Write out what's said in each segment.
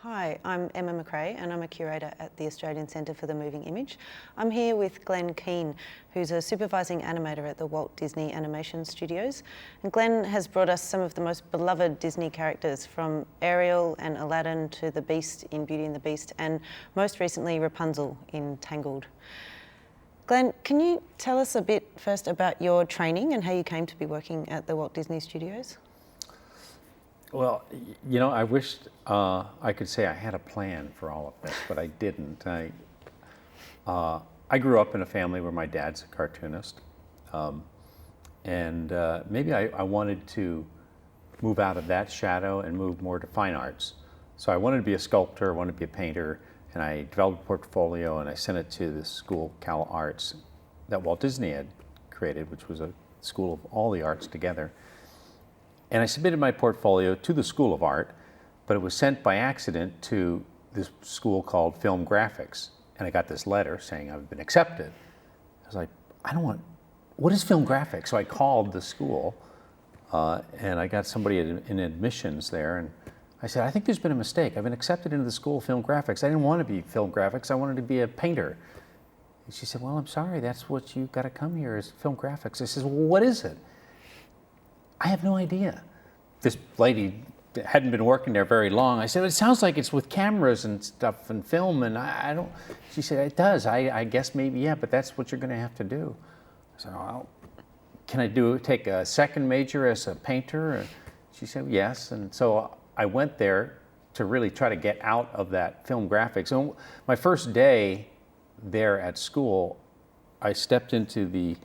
Hi, I'm Emma McRae and I'm a curator at the Australian Centre for the Moving Image. I'm here with Glen Keane, who's a supervising animator at the Walt Disney Animation Studios. And Glen has brought us some of the most beloved Disney characters, from Ariel and Aladdin to the Beast in Beauty and the Beast, and most recently Rapunzel in Tangled. Glen, can you tell us a bit first about your training and how you came to be working at the Walt Disney Studios? Well, you know, I wished I could say I had a plan for all of this, but I didn't. I grew up in a family where my dad's a cartoonist, and maybe I wanted to move out of that shadow and move more to fine arts. So I wanted to be a sculptor, I wanted to be a painter, and I developed a portfolio and I sent it to the school, Cal Arts, that Walt Disney had created, which was a school of all the arts together. And I submitted my portfolio to the School of Art, but it was sent by accident to this school called Film Graphics. And I got this letter saying I've been accepted. I was like, what is Film Graphics? So I called the school and I got somebody in admissions there, and I said, I think there's been a mistake. I've been accepted into the School of Film Graphics. I didn't want to be film graphics, I wanted to be a painter. And she said, well, I'm sorry, that's what you got to come here, is film graphics. I said, well, what is it? I have no idea. This lady hadn't been working there very long. I said, it sounds like it's with cameras and stuff and film, and I don't. She said, it does. I guess maybe, yeah, but that's what you're going to have to do. I said, well, can I take a second major as a painter? And she said, yes. And so I went there to really try to get out of that film graphics. And my first day there at school, I stepped into the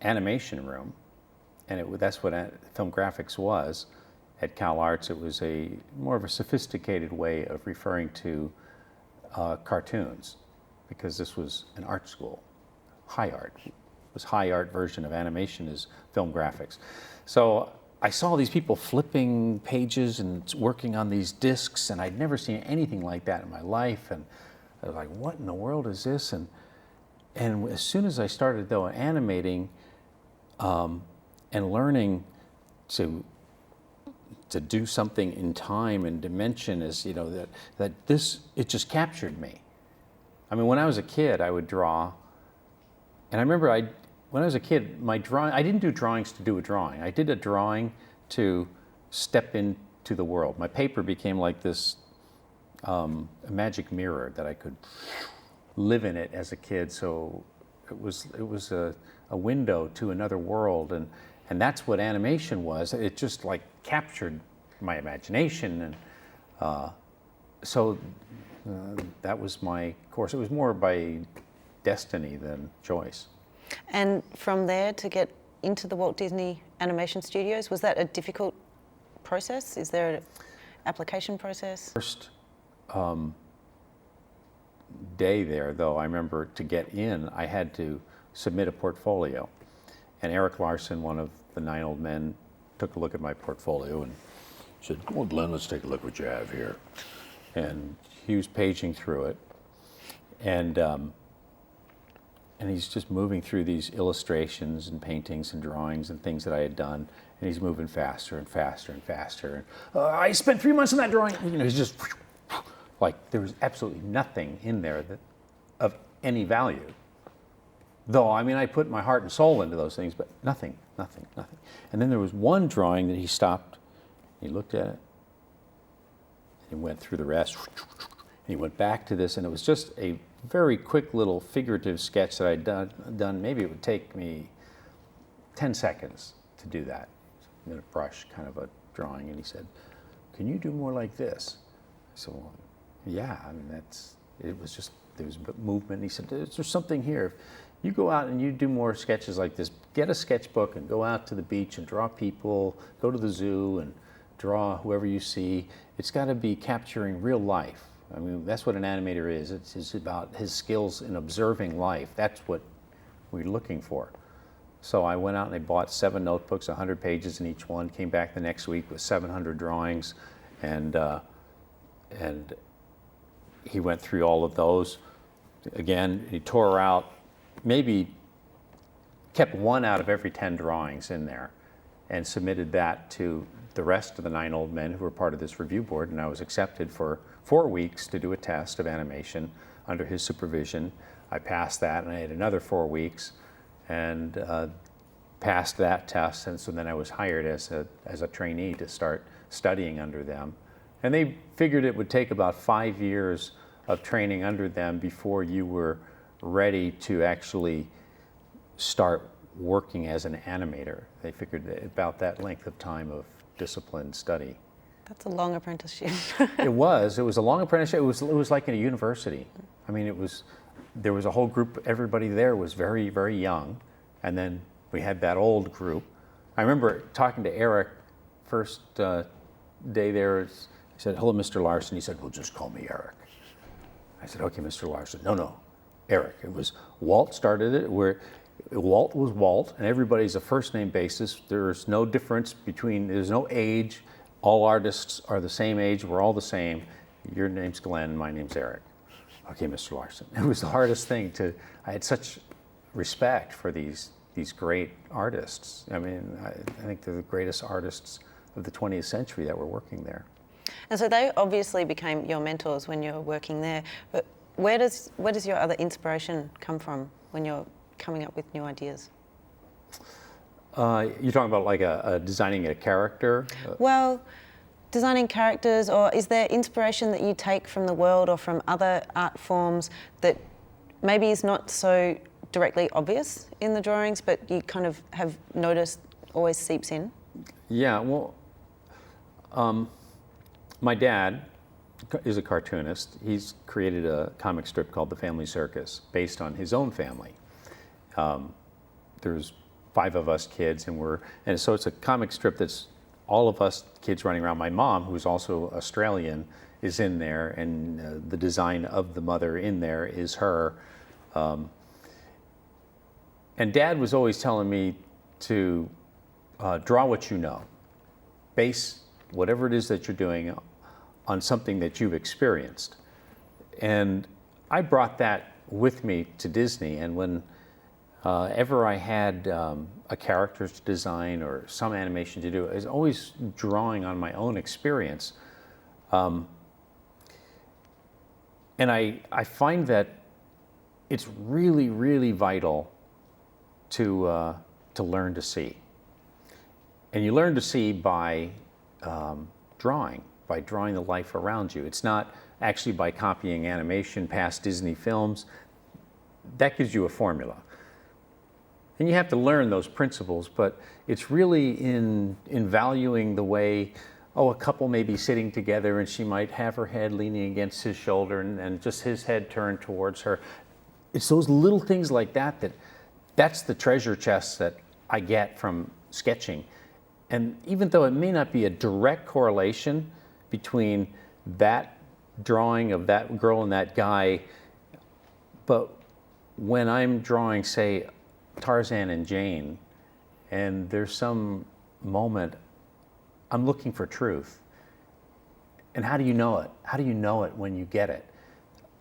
animation room. And that's what film graphics was at Cal Arts. It was more of a sophisticated way of referring to cartoons, because this was an art school. High art. It was high art version of animation is film graphics. So I saw these people flipping pages and working on these discs, and I'd never seen anything like that in my life. And I was like, what in the world is this? And as soon as I started, though, animating, and learning to do something in time and dimension, is, you know, it just captured me. I mean, when I was a kid, I would draw, and I remember when I was a kid, I didn't do drawings to do a drawing. I did a drawing to step into the world. My paper became like this a magic mirror that I could live in it as a kid. So it was a window to another world, and that's what animation was. It just like captured my imagination, and so that was my course. It was more by destiny than choice. And from there to get into the Walt Disney Animation Studios, was that a difficult process? Is there an application process? First day there, though, I remember to get in, I had to submit a portfolio. And Eric Larson, one of the 9 old men, took a look at my portfolio and said, well, Glenn, let's take a look what you have here. And he was paging through it. And he's just moving through these illustrations and paintings and drawings and things that I had done. And he's moving faster and faster and faster. And I spent 3 months on that drawing. You know, he's just like, there was absolutely nothing in there of any value. Though, I mean, I put my heart and soul into those things, but nothing. And then there was one drawing that he stopped, he looked at it, and he went through the rest, and he went back to this, and it was just a very quick little figurative sketch that I'd done. Maybe it would take me 10 seconds to do that. I'm going to brush kind of a drawing, and he said, can you do more like this? I said, well, yeah, I mean, it was just, there was movement. He said, there's something here. You go out and you do more sketches like this, get a sketchbook and go out to the beach and draw people, go to the zoo and draw whoever you see. It's got to be capturing real life. I mean, that's what an animator is. It's about his skills in observing life. That's what we're looking for. So I went out and I bought 7 notebooks, 100 pages in each one, came back the next week with 700 drawings, and he went through all of those. Again, he tore out, maybe kept 1 out of every 10 drawings in there, and submitted that to the rest of the 9 old men who were part of this review board, and I was accepted for 4 weeks to do a test of animation under his supervision. I passed that, and I had another 4 weeks, and passed that test, and so then I was hired as a trainee to start studying under them. And they figured it would take about 5 years of training under them before you were ready to actually start working as an animator. They figured about that length of time of disciplined study. That's a long apprenticeship. It was a long apprenticeship. It was like in a university. I mean, there was a whole group, everybody there was very, very young, and then we had that old group. I remember talking to Eric first day there. I said, "Hello, Mr. Larson." He said, "Well, just call me Eric." I said, "Okay, Mr. Larson." No, Eric. It was Walt started it, where Walt was Walt, and everybody's a first name basis. There's no difference there's no age. All artists are the same age. We're all the same. Your name's Glenn, my name's Eric. Okay, Mr. Larson. It was the hardest thing I had such respect for these great artists. I mean, I think they're the greatest artists of the 20th century that were working there. And so they obviously became your mentors when you were working there, but where does your other inspiration come from when you're coming up with new ideas? You're talking about like designing a character? Well, designing characters, or is there inspiration that you take from the world or from other art forms that maybe is not so directly obvious in the drawings, but you kind of have noticed always seeps in? Yeah, well, my dad is a cartoonist. He's created a comic strip called The Family Circus, based on his own family. There's 5 of us kids, and so it's a comic strip that's all of us kids running around. My mom, who's also Australian, is in there, and the design of the mother in there is her. And Dad was always telling me to draw what you know. Base whatever it is that you're doing on something that you've experienced. And I brought that with me to Disney, and when ever I had a character to design or some animation to do, I was always drawing on my own experience. And I find that it's really, really vital to learn to see. And you learn to see by drawing the life around you. It's not actually by copying animation past Disney films. That gives you a formula. And you have to learn those principles, but it's really in valuing the way, a couple may be sitting together and she might have her head leaning against his shoulder and just his head turned towards her. It's those little things like that's the treasure chest that I get from sketching. And even though it may not be a direct correlation between that drawing of that girl and that guy, but when I'm drawing, say, Tarzan and Jane, and there's some moment, I'm looking for truth. And how do you know it? How do you know it when you get it?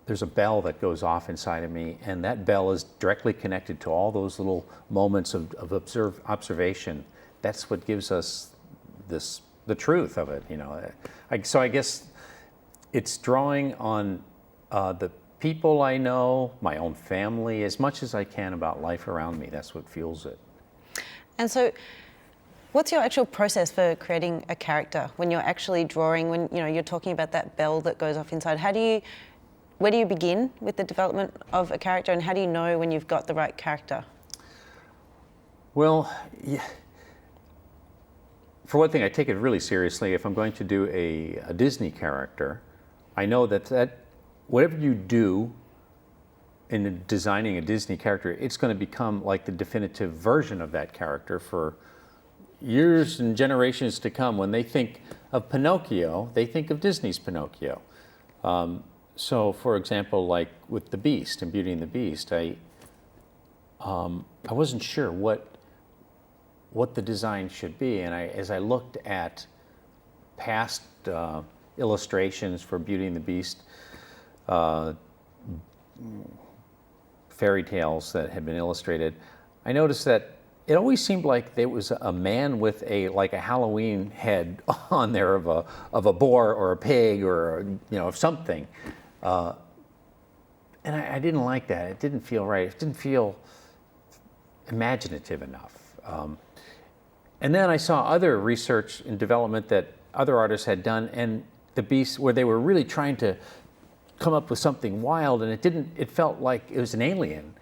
There's a bell that goes off inside of me, and that bell is directly connected to all those little moments of observation. That's what gives us the truth of it, you know. So I guess it's drawing on the people I know, my own family, as much as I can about life around me. That's what fuels it. And so what's your actual process for creating a character when you're actually drawing, when you're talking about that bell that goes off inside? Where do you begin with the development of a character, and how do you know when you've got the right character? Well, yeah. For one thing, I take it really seriously. If I'm going to do a Disney character, I know that whatever you do in designing a Disney character, it's going to become like the definitive version of that character for years and generations to come. When they think of Pinocchio, they think of Disney's Pinocchio. So, for example, like with the Beast and Beauty and the Beast, I wasn't sure what the design should be, and as I looked at past illustrations for Beauty and the Beast, fairy tales that had been illustrated, I noticed that it always seemed like there was a man with like a Halloween head on there of a boar or a pig or of something, and I didn't like that. It didn't feel right. It didn't feel imaginative enough. And then I saw other research and development that other artists had done, and the Beast, where they were really trying to come up with something wild, and it felt like it was an alien,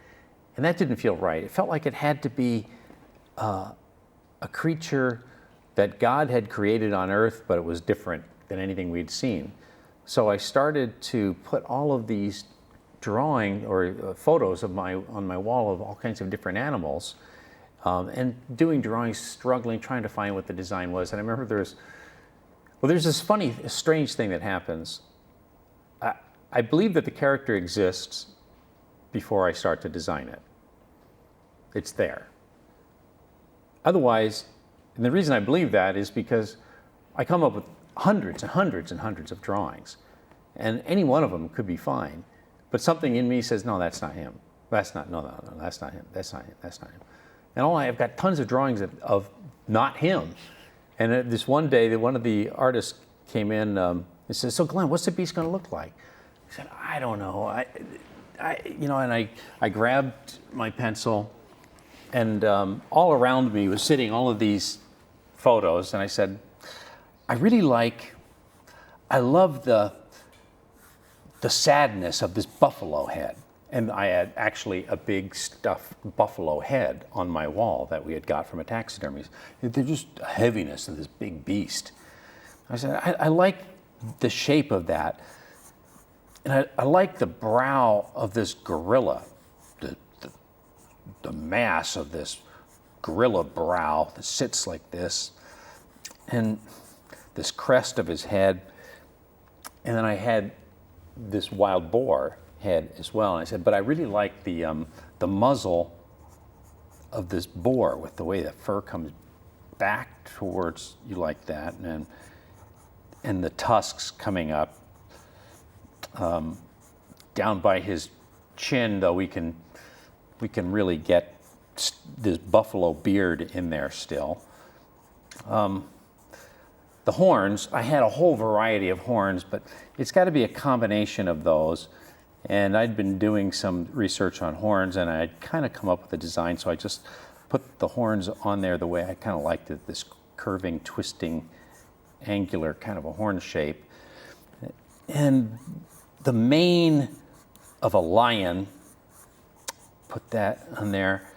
and that didn't feel right. It felt like it had to be a creature that God had created on Earth, but it was different than anything we'd seen. So I started to put all of these drawing or photos of on my wall of all kinds of different animals, and doing drawings, struggling, trying to find what the design was. And I remember there's this funny, strange thing that happens. I believe that the character exists before I start to design it. It's there. Otherwise, and the reason I believe that is because I come up with hundreds and hundreds and hundreds of drawings, and any one of them could be fine, but something in me says, no, that's not him. No, that's not him. That's not him. That's not him. And I've got tons of drawings of not him. And this one day, one of the artists came in and said, so Glenn, what's the Beast going to look like? I said, I don't know. And I grabbed my pencil, and all around me was sitting all of these photos, and I said, I love the sadness of this buffalo head. And I had actually a big stuffed buffalo head on my wall that we had got from a taxidermist. There's just a heaviness of this big beast. I said, I like the shape of that. And I like the brow of this gorilla, the mass of this gorilla brow that sits like this, and this crest of his head. And then I had this wild boar head as well. And I said, but I really like the muzzle of this boar with the way the fur comes back towards you like that, and the tusks coming up down by his chin. Though we can really get this buffalo beard in there still. The horns, I had a whole variety of horns, but it's got to be a combination of those. And I'd been doing some research on horns, and I'd kind of come up with a design, so I just put the horns on there the way I kind of liked it, this curving, twisting, angular kind of a horn shape. And the mane of a lion, put that on there.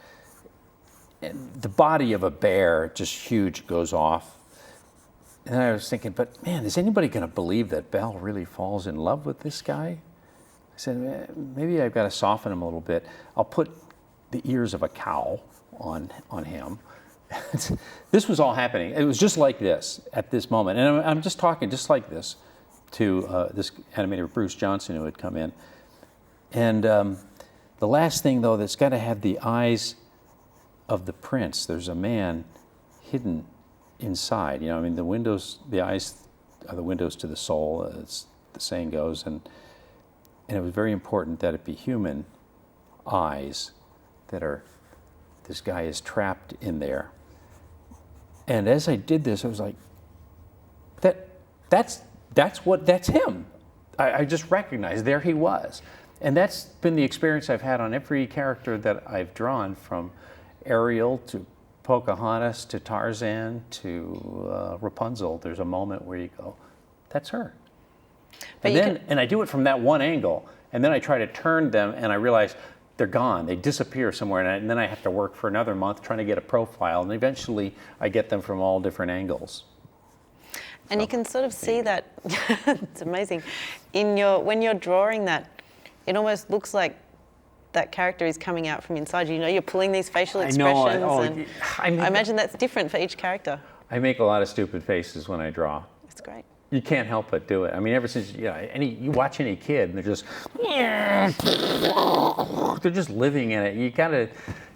And the body of a bear, just huge, goes off. And then I was thinking, but man, is anybody going to believe that Belle really falls in love with this guy? I said, maybe I've got to soften him a little bit. I'll put the ears of a cow on him. This was all happening. It was just like this at this moment. And I'm just talking just like this to this animator, Bruce Johnson, who had come in. And the last thing, though, that's got to have the eyes of the prince. There's a man hidden inside. I mean, the eyes are the windows to the soul, as the saying goes. And it was very important that it be human eyes this guy is trapped in there. And as I did this, I was like, that's him. I just recognized there he was. And that's been the experience I've had on every character that I've drawn, from Ariel to Pocahontas to Tarzan to Rapunzel. There's a moment where you go, that's her. But and I do it from that one angle, and then I try to turn them, and I realize they're gone. They disappear somewhere, and then I have to work for another month trying to get a profile, and eventually I get them from all different angles. And you can sort of see that, it's amazing, when you're drawing that, it almost looks like that character is coming out from inside you. You're pulling these facial expressions, I imagine that's different for each character. I make a lot of stupid faces when I draw. It's great. You can't help but do it. I mean, ever since you watch any kid, and they're just living in it. You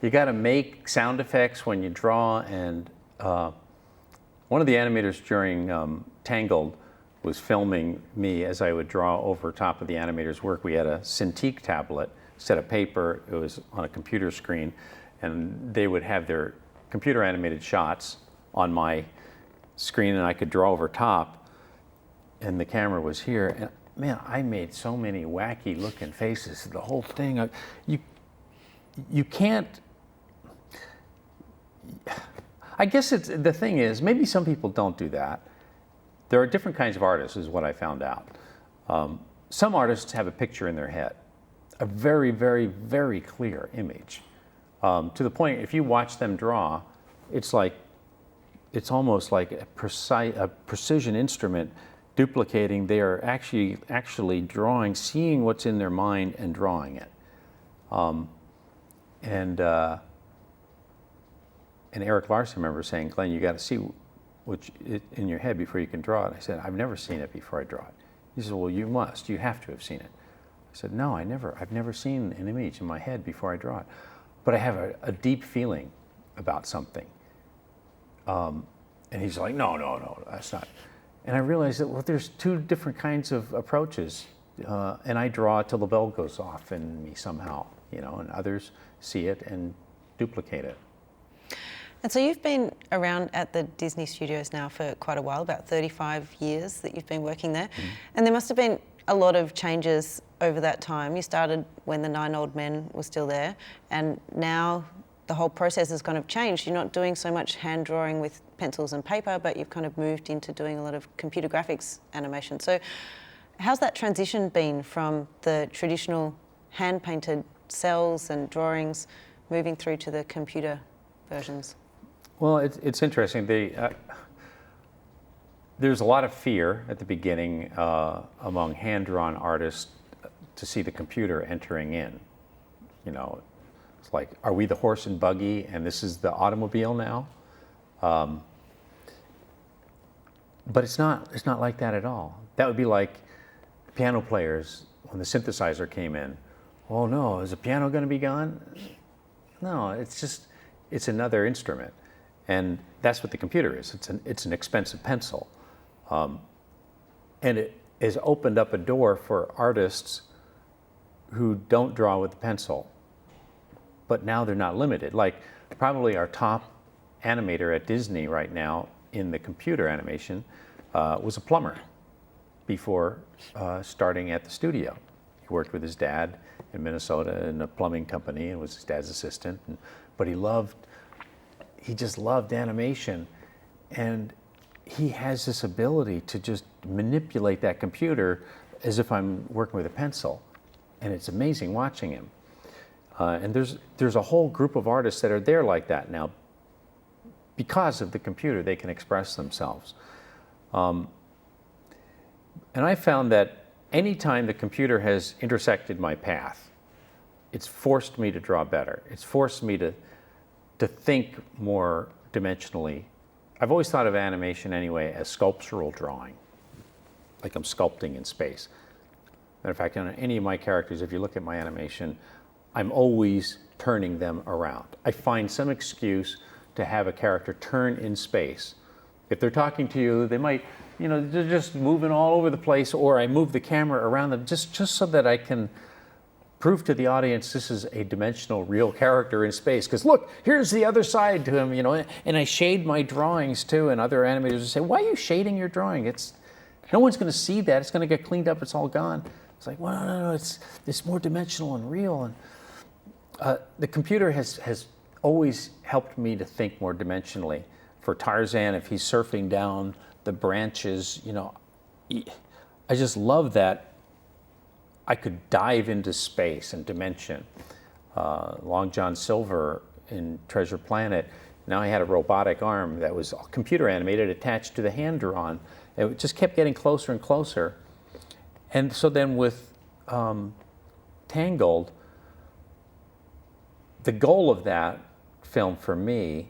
gotta make sound effects when you draw. And one of the animators during Tangled was filming me as I would draw over top of the animator's work. We had a Cintiq tablet, instead of paper. It was on a computer screen, and they would have their computer animated shots on my screen, and I could draw over top, and the camera was here. And man, I made so many wacky looking faces. The whole thing, you can't. I guess the thing is, maybe some people don't do that. There are different kinds of artists, is what I found out. Some artists have a picture in their head, a very, very, very clear image. To the point, if you watch them draw, it's almost like a precision instrument duplicating. They are actually drawing, seeing what's in their mind and drawing it. And Eric Larson, I remember saying, Glenn, you got to see what's in your head before you can draw it. I said, I've never seen it before I draw it. He said, well, you must. You have to have seen it. I said, no, I've never seen an image in my head before I draw it. But I have a deep feeling about something. And he's like, no, that's not. And I realized that, well, there's two different kinds of approaches. And I draw till the bell goes off in me somehow, and others see it and duplicate it. And so you've been around at the Disney Studios now for quite a while, about 35 years that you've been working there. Mm-hmm. And there must have been a lot of changes over that time. You started when the 9 Old Men was still there, and now the whole process has kind of changed. You're not doing so much hand drawing with pencils and paper, but you've kind of moved into doing a lot of computer graphics animation. So how's that transition been from the traditional hand-painted cells and drawings moving through to the computer versions? Well, it's interesting. There's a lot of fear at the beginning among hand-drawn artists to see the computer entering in. It's like, are we the horse and buggy and this is the automobile now? But it's not like that at all. That would be like piano players when the synthesizer came in. Oh no, is the piano going to be gone? No, it's another instrument. And that's what the computer is. It's an expensive pencil. And it has opened up a door for artists who don't draw with the pencil. But now they're not limited. Like probably our top animator at Disney right now in the computer animation was a plumber before starting at the studio. He worked with his dad in Minnesota in a plumbing company and was his dad's assistant. But he just loved animation, and he has this ability to just manipulate that computer as if I'm working with a pencil, and it's amazing watching him. And there's a whole group of artists that are there like that now. Because of the computer, they can express themselves. And I found that anytime the computer has intersected my path, it's forced me to draw better. It's forced me to think more dimensionally. I've always thought of animation anyway as sculptural drawing, like I'm sculpting in space. Matter of fact, on any of my characters, if you look at my animation, I'm always turning them around. I find some excuse to have a character turn in space. If they're talking to you, they might, they're just moving all over the place, or I move the camera around them just so that I can prove to the audience this is a dimensional, real character in space. Because look, here's the other side to him, and I shade my drawings too, and other animators will say, why are you shading your drawing? No one's going to see that. It's going to get cleaned up. It's all gone. It's like, well, no, it's more dimensional and real. And the computer has always helped me to think more dimensionally. For Tarzan, if he's surfing down the branches, I just love that I could dive into space and dimension. Long John Silver in Treasure Planet, now he had a robotic arm that was computer animated attached to the hand drawn. It just kept getting closer and closer. And so then with Tangled, the goal of that film for me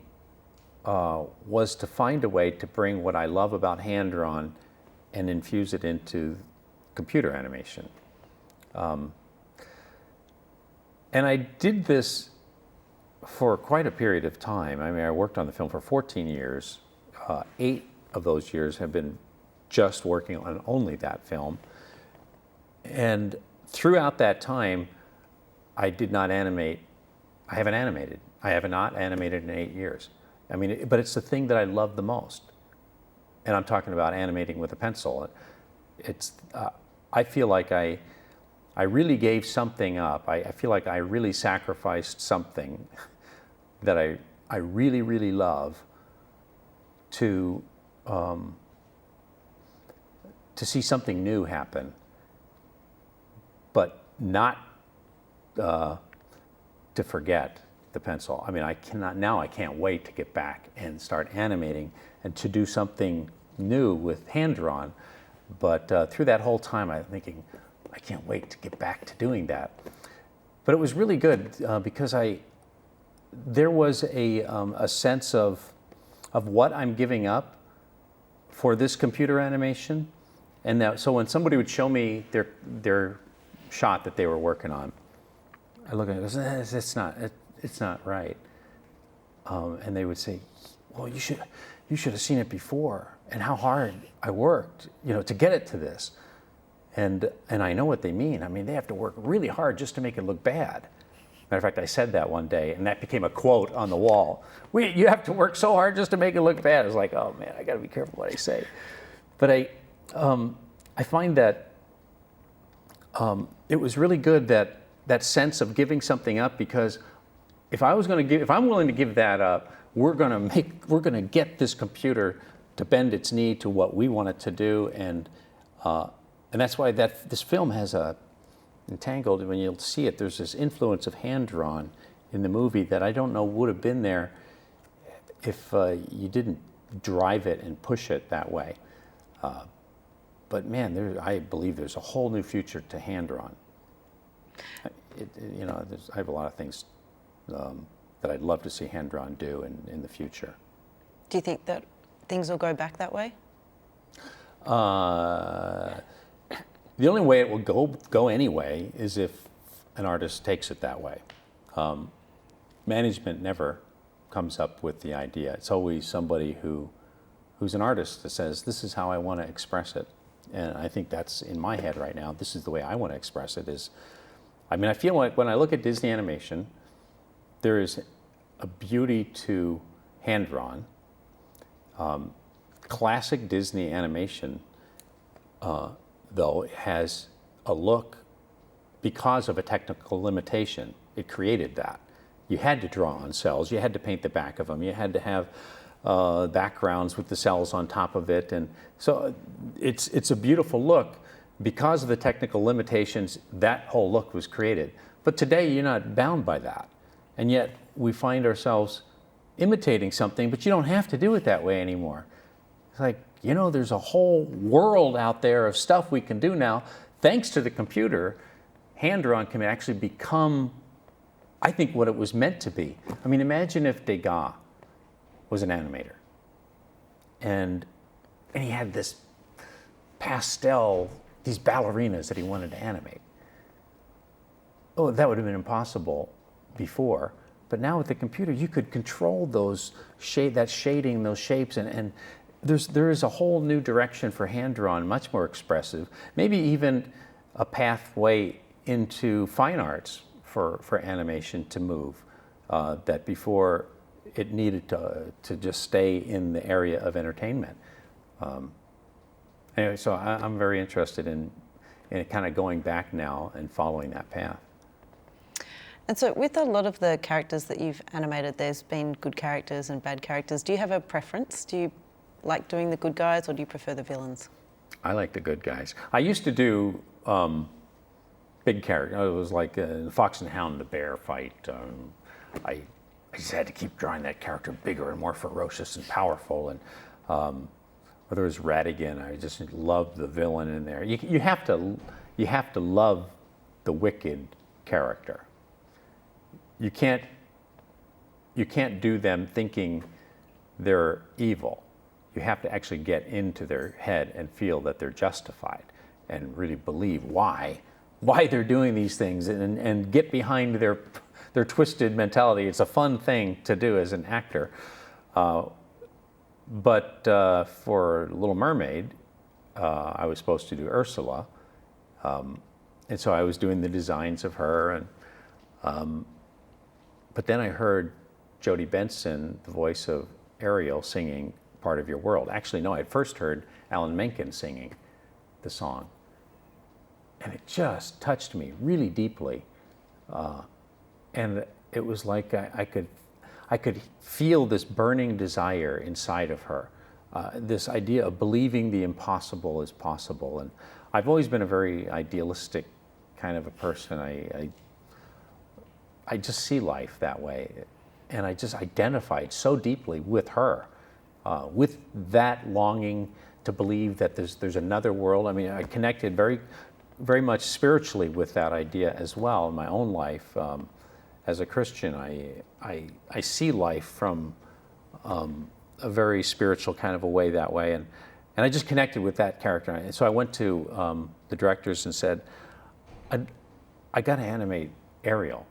was to find a way to bring what I love about hand drawn and infuse it into computer animation. And I did this for quite a period of time. I mean, I worked on the film for 14 years. 8 of those years have been just working on only that film. And throughout that time, I did not animate. I haven't animated. I have not animated in 8 years. I mean, but it's the thing that I love the most. And I'm talking about animating with a pencil. It's, I feel like I really gave something up. I feel like I really sacrificed something that I really, really love to see something new happen, but not to forget the pencil. I mean, I can't wait to get back and start animating and to do something new with hand-drawn. But through that whole time, I'm thinking, I can't wait to get back to doing that. But it was really good because there was a sense of what I'm giving up for this computer animation. And so when somebody would show me their shot that they were working on, I look at it and go, it's not right. And they would say, well, you should have seen it before, and how hard I worked, to get it to this. And I know what they mean. I mean, they have to work really hard just to make it look bad. Matter of fact, I said that one day, and that became a quote on the wall. You have to work so hard just to make it look bad. It's like, oh man, I got to be careful what I say. But I find that it was really good that sense of giving something up, because if I'm willing to give that up, we're going to get this computer to bend its knee to what we want it to do, and that's why this film has in Tangled, when you'll see it, there's this influence of hand-drawn in the movie that I don't know would have been there if you didn't drive it and push it that way. But man, I believe there's a whole new future to hand-drawn. I have a lot of things that I'd love to see hand-drawn do in the future. Do you think that things will go back that way? The only way it will go anyway is if an artist takes it that way. Management never comes up with the idea. It's always somebody who's an artist that says, this is how I want to express it. And I think that's in my head right now. This is the way I want to express it. I feel like when I look at Disney animation, there is a beauty to hand-drawn. Classic Disney animation, though, has a look because of a technical limitation. It created that. You had to draw on cells. You had to paint the back of them. You had to have backgrounds with the cells on top of it. And so it's a beautiful look. Because of the technical limitations, that whole look was created. But today, you're not bound by that. And yet, we find ourselves imitating something, but you don't have to do it that way anymore. It's like, there's a whole world out there of stuff we can do now. Thanks to the computer, hand-drawn can actually become, I think, what it was meant to be. I mean, imagine if Degas was an animator. And he had this pastel, these ballerinas that he wanted to animate. Oh, that would have been impossible before. But now with the computer, you could control that shading, those shapes, and there is a whole new direction for hand-drawn, much more expressive, maybe even a pathway into fine arts for animation to move, that before it needed to just stay in the area of entertainment. Anyway, so I'm very interested in kind of going back now and following that path. And so with a lot of the characters that you've animated, there's been good characters and bad characters. Do you have a preference? Do you like doing the good guys, or do you prefer the villains? I like the good guys. I used to do big characters. It was like the Fox and the Hound and the Bear fight. I just had to keep drawing that character bigger and more ferocious and powerful. And whether it was Ratigan, I just loved the villain in there. You have to love the wicked character. You can't do them thinking they're evil. You have to actually get into their head and feel that they're justified and really believe why they're doing these things, and get behind their twisted mentality. It's a fun thing to do as an actor. But for Little Mermaid, I was supposed to do Ursula. And so I was doing the designs of her. But then I heard Jodie Benson, the voice of Ariel singing Part of Your World. Actually, no, I first heard Alan Menken singing the song. And it just touched me really deeply. And it was like I could feel this burning desire inside of her, this idea of believing the impossible is possible. And I've always been a very idealistic kind of a person. I just see life that way. And I just identified so deeply with her, with that longing to believe that there's another world. I mean, I connected very much spiritually with that idea as well in my own life. As a Christian, I see life from a very spiritual kind of a way that way, and I just connected with that character. And so I went to the directors and said, I got to animate Ariel.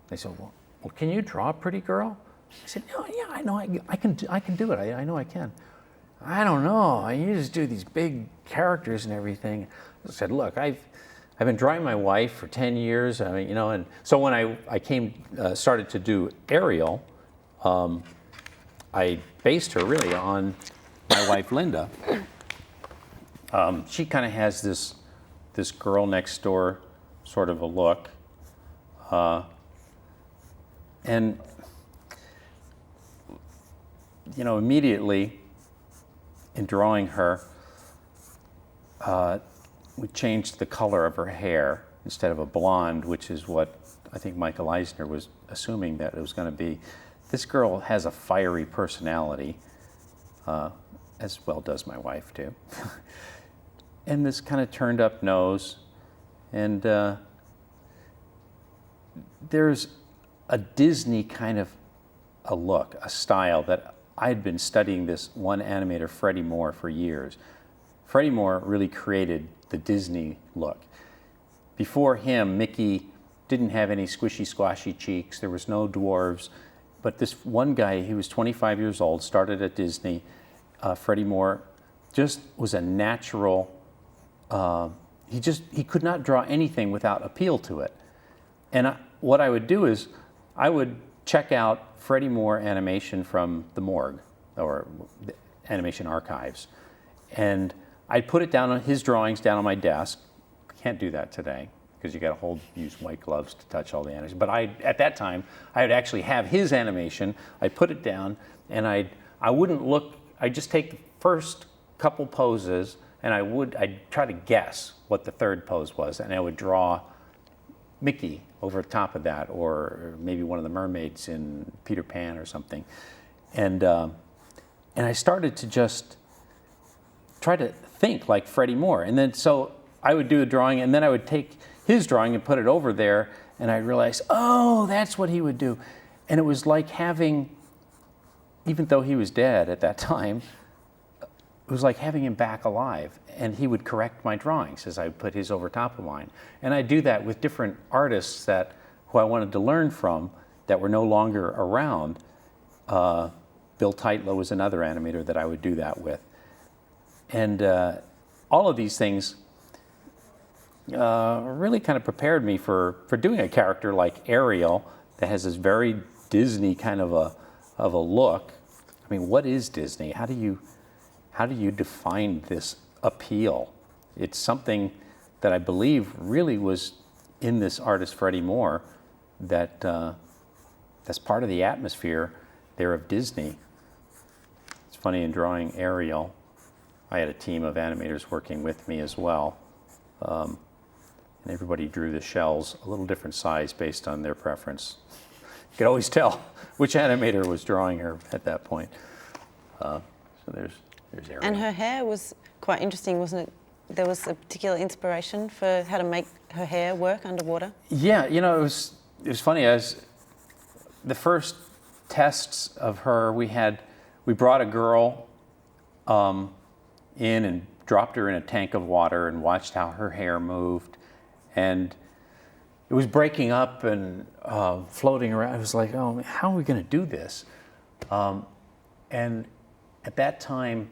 They said, well, can you draw a pretty girl? I said, no, yeah, I know, I can do it. I know I can. I don't know. You just do these big characters and everything. I said, look, I've been drawing my wife for 10 years. I mean, you know, and so when I started to do Ariel, I based her really on my wife Linda. She kind of has this girl next door sort of a look, and you know, immediately in drawing her, we changed the color of her hair. Instead of a blonde, which is what I think Michael Eisner was assuming that it was going to be. This girl has a fiery personality, as well does my wife too. And this kind of turned up nose. And there's a Disney kind of a look, a style that I'd been studying this one animator, Freddie Moore, for years. Freddie Moore really created the Disney look. Before him, Mickey didn't have any squishy, squashy cheeks. There was no dwarves. But this one guy, he was 25 years old, started at Disney. Freddie Moore just was a natural, he could not draw anything without appeal to it. And what I would do is, I would check out Freddie Moore animation from the morgue, or the animation archives. And I'd put it down on his drawings down on my desk. Can't do that today, because you got to use white gloves to touch all the animation. But at that time, I would actually have his animation. I'd put it down, and I wouldn't look. I'd just take the first couple poses, and I'd try to guess what the third pose was, and I would draw Mickey over top of that, or maybe one of the mermaids in Peter Pan or something. And I started to just try to think like Freddie Moore. And then so I would do a drawing, and then I would take his drawing and put it over there, and I realized, oh, that's what he would do. And it was like having, even though he was dead at that time, it was like having him back alive. And he would correct my drawings as I would put his over top of mine. And I do that with different artists who I wanted to learn from that were no longer around. Bill Teitlow was another animator that I would do that with. And all of these things really kind of prepared me for doing a character like Ariel that has this very Disney kind of a look. I mean, what is Disney? How do you define this appeal? It's something that I believe really was in this artist Freddie Moore, that's part of the atmosphere there of Disney. It's funny, in drawing Ariel, I had a team of animators working with me as well. And everybody drew the shells a little different size based on their preference. You could always tell which animator was drawing her at that point. So there's Ariel. And her hair was quite interesting, wasn't it? There was a particular inspiration for how to make her hair work underwater? Yeah, you know, it was funny. As the first tests of her, we brought a girl in and dropped her in a tank of water and watched how her hair moved. And it was breaking up and floating around. I was like, oh, how are we going to do this? And at that time,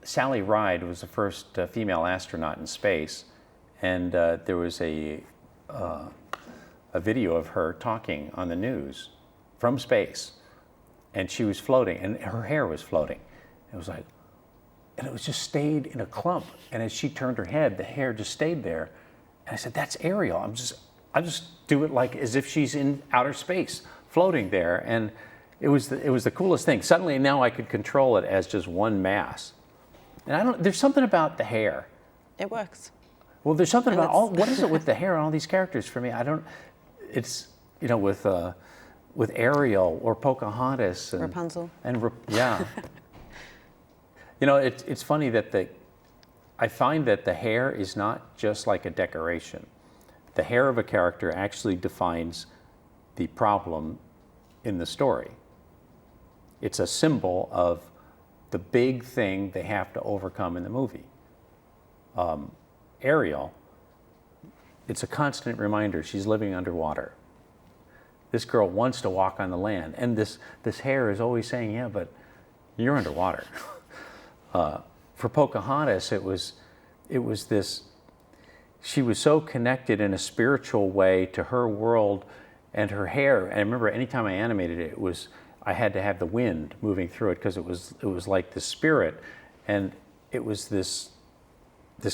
Sally Ride was the first female astronaut in space. And there was a video of her talking on the news from space. and she was floating, and her hair was floating. It was like, and it was just stayed in a clump. And as she turned her head, the hair just stayed there. And I said, that's Ariel. I just do it like as if she's in outer space, floating there. And it was the coolest thing. Suddenly now I could control it as just one mass. And there's something about the hair. It works. Well, there's something about what is it with the hair and all these characters for me? It's, with Ariel or Pocahontas. And Rapunzel. Yeah. It's funny that I find that the hair is not just like a decoration. The hair of a character actually defines the problem in the story. It's a symbol of the big thing they have to overcome in the movie. Ariel, it's a constant reminder she's living underwater. This girl wants to walk on the land, and this hair is always saying, yeah, but you're underwater. For Pocahontas, it was this, she was so connected in a spiritual way to her world and her hair. And I remember anytime I animated it, I had to have the wind moving through it because it was like the spirit. And it was this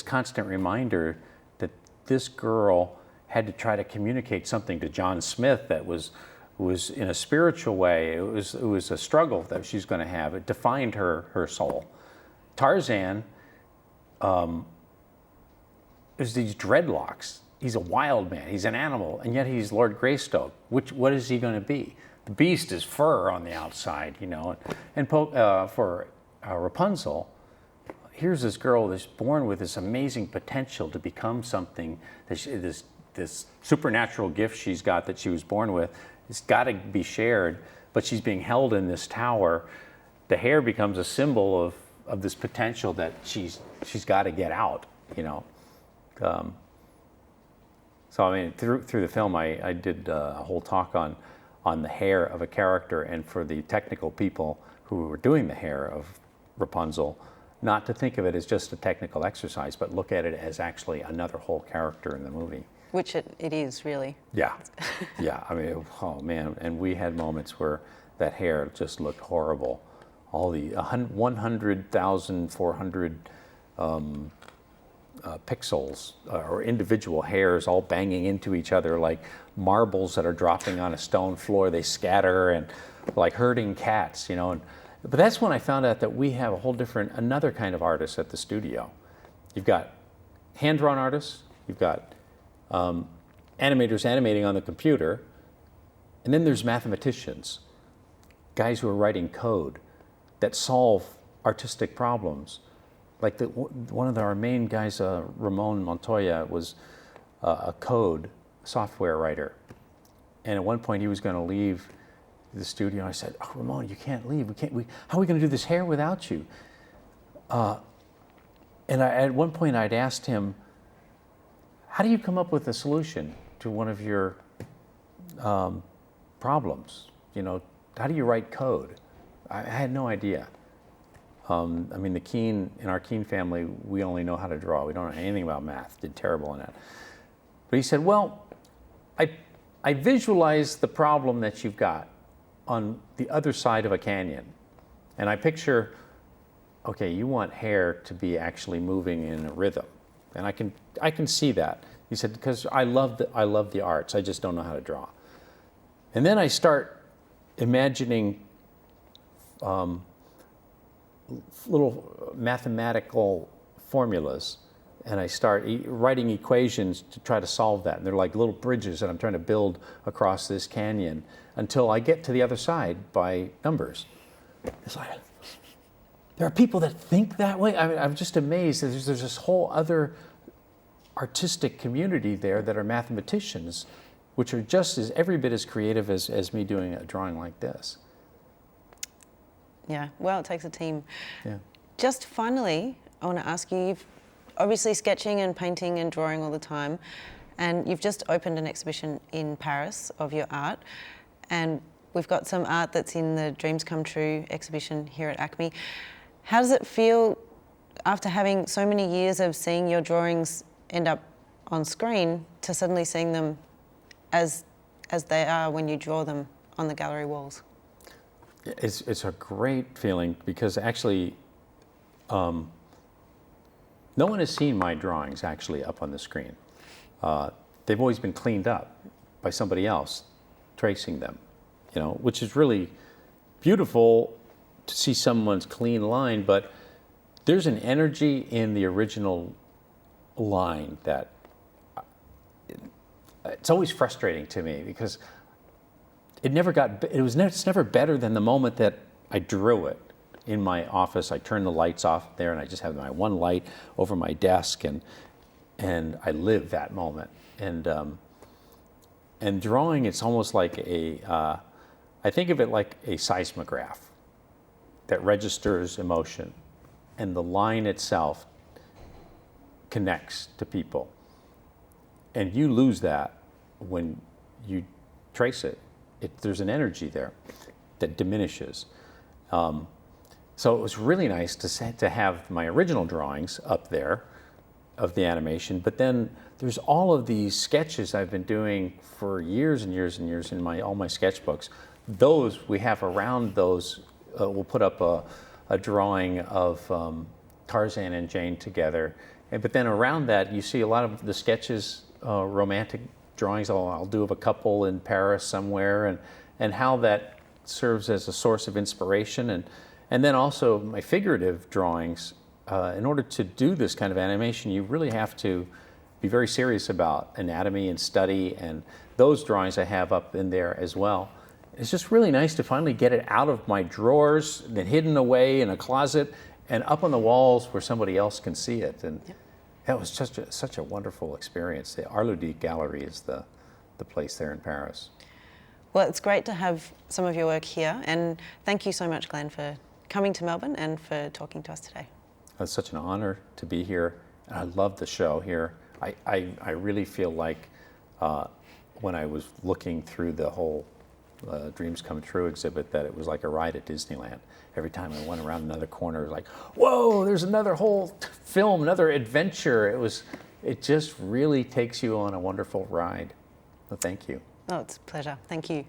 constant reminder that this girl had to try to communicate something to John Smith that was in a spiritual way. It was a struggle that she's going to have. It defined her soul. Tarzan is these dreadlocks. He's a wild man. He's an animal, and yet he's Lord Greystoke. What is he going to be? The beast is fur on the outside, And for Rapunzel, here's this girl that's born with this amazing potential to become something. This supernatural gift she's got that she was born with. It's got to be shared, but she's being held in this tower. The hair becomes a symbol of this potential that she's got to get out, So I mean, through the film, I did a whole talk on the hair of a character, and for the technical people who were doing the hair of Rapunzel, not to think of it as just a technical exercise, but look at it as actually another whole character in the movie. Which it is, really. Yeah, yeah. I mean, oh man, and we had moments where that hair just looked horrible. All the 100,400 pixels or individual hairs all banging into each other like marbles that are dropping on a stone floor. They scatter and like herding cats, But that's when I found out that we have a whole another kind of artist at the studio. You've got hand-drawn artists, you've got animators animating on the computer, and then there's mathematicians, guys who are writing code that solve artistic problems. Like one of our main guys, Ramon Montoya, was a code software writer. And at one point he was going to leave the studio. I said, "Oh, Ramon, you can't leave. How are we going to do this hair without you?" And at one point I'd asked him, "How do you come up with a solution to one of your problems? How do you write code?" I had no idea. I mean, in our Keane family, we only know how to draw. We don't know anything about math. Did terrible in that. But he said, "Well, I visualize the problem that you've got on the other side of a canyon. And I picture, okay, you want hair to be actually moving in a rhythm. And I can see that." He said, "Because I love the arts. I just don't know how to draw." And then I start imagining little mathematical formulas, and I start writing equations to try to solve that. And they're like little bridges that I'm trying to build across this canyon until I get to the other side by numbers. It's like, there are people that think that way. I mean, I'm just amazed that there's this whole other artistic community there that are mathematicians, which are just every bit as creative as me doing a drawing like this. Yeah, well, it takes a team. Yeah. Just finally, I want to ask you, you've obviously sketching and painting and drawing all the time, and you've just opened an exhibition in Paris of your art, and we've got some art that's in the Dreams Come True exhibition here at ACMI. How does it feel after having so many years of seeing your drawings end up on screen to suddenly seeing them as they are when you draw them on the gallery walls? It's a great feeling because actually, no one has seen my drawings actually up on the screen. They've always been cleaned up by somebody else tracing them, you know, which is really beautiful to see someone's clean line, but there's an energy in the original line that it's always frustrating to me because it's never better than the moment that I drew it. In my office, I turn the lights off there, and I just have my one light over my desk, and I live that moment. And drawing, it's almost like I think of it like a seismograph that registers emotion, and the line itself connects to people. And you lose that when you trace it. There's an energy there that diminishes. So it was really nice to have my original drawings up there of the animation, but then there's all of these sketches I've been doing for years and years and years in all my sketchbooks. Those we have around those. We'll put up a drawing of Tarzan and Jane together, but then around that you see a lot of the sketches, romantic drawings I'll do of a couple in Paris somewhere, and how that serves as a source of inspiration, and then also my figurative drawings. In order to do this kind of animation, you really have to be very serious about anatomy and study, and those drawings I have up in there as well. It's just really nice to finally get it out of my drawers, then hidden away in a closet, and up on the walls where somebody else can see it. And that was such a wonderful experience. The Arludi Gallery is the place there in Paris. Well, it's great to have some of your work here, and thank you so much, Glen, for coming to Melbourne and for talking to us today. It's such an honor to be here, and I love the show here. I really feel like when I was looking through the whole Dreams Come True exhibit, that it was like a ride at Disneyland. Every time I went around another corner, it was like, whoa, there's another whole film, another adventure. It just really takes you on a wonderful ride. So thank you. Oh, it's a pleasure. Thank you.